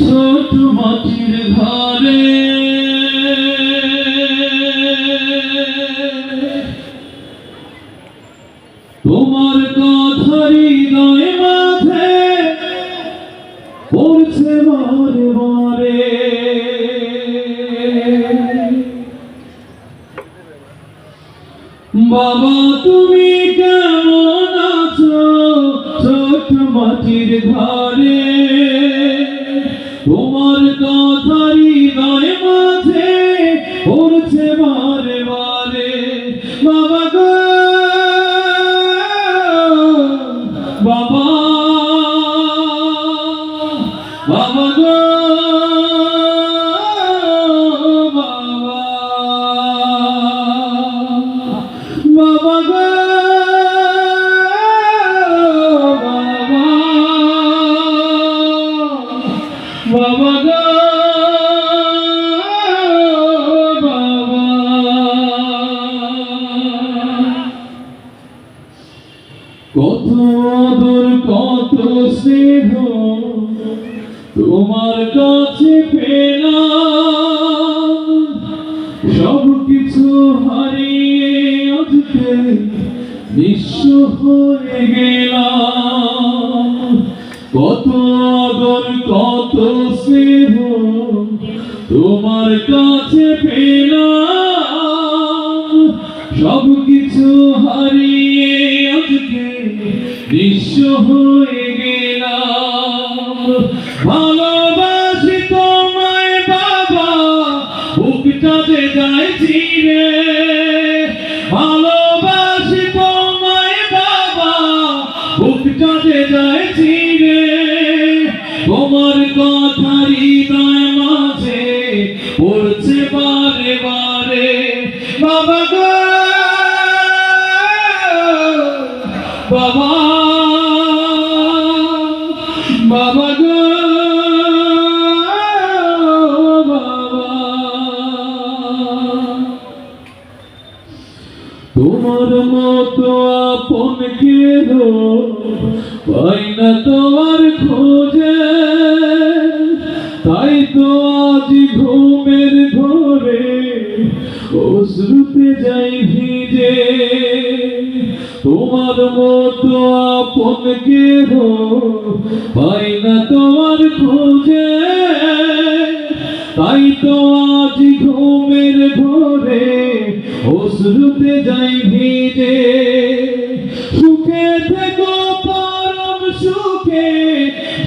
ছোট মাটির ঘরে তোমার কথা হৃদয় মাঝে পড়ছে বারে বারে। বাবা তুমি কেমন আছো ছোট মাটির ঘরে, তোমার কথা হৃদয় মাঝে পড়ছে বারে বারে। বাবা গো বাবা, বাবা গো বাবা, বাবা গো বাবা, বাবা গো বাবা। কত আদর কত স্নেহ তোমার কাছে পেলাম, সব কিছু হারিয়ে আজকে নিঃস্ব হয়ে গেলাম। কত আদর কত স্নেহ তোমার কাছে পেলাম, সব কিছু হারিয়ে আজকে নিঃস্ব হয়ে গেলাম। ভালোবাসি তোমায় বাবা, বুকটা যে যায় চিরে। ভালোবাসি তোমায় বাবা, বুকটা যে যায় চিরে। তোমার কথা হৃদয় মাঝে পড়ছে বারে বারে। বাবা গো বাবা, বাবা গো বাবা। তোমার মতো আপন কেহ পাই না তোমার খোঁজে, তাই তো আজ ঘুমের ঘরে অশ্রুতে যাই ভিজে। তোমার মতো আপন কেহ পাই না তোমার খোঁজে, তাই তো আজ ঘুমের ঘরে অশ্রুতে যাই ভিজে। সুখে থেকো পরম সুখে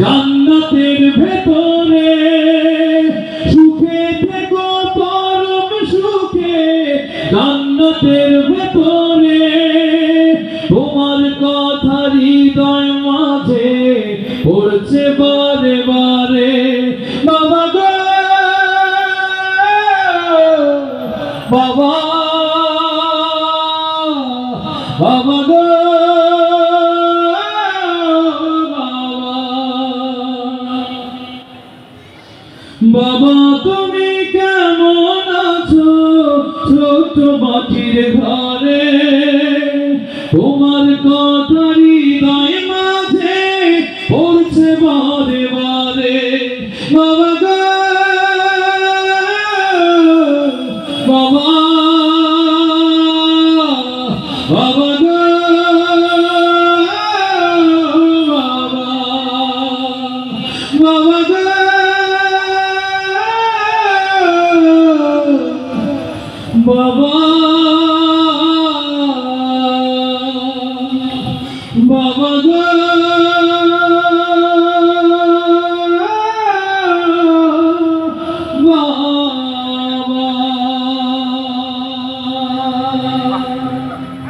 জান্নাতের ভেতরে, সুখে থেকো পরম সুখে জান্নাতের ভেতরে। তোমার কথা হৃদয় মাঝে পড়ছে বারে বারে। বাবা গো বাবা, বাবা গো বাবা, তুমি কেমন আছো ছোট মাটির ঘর।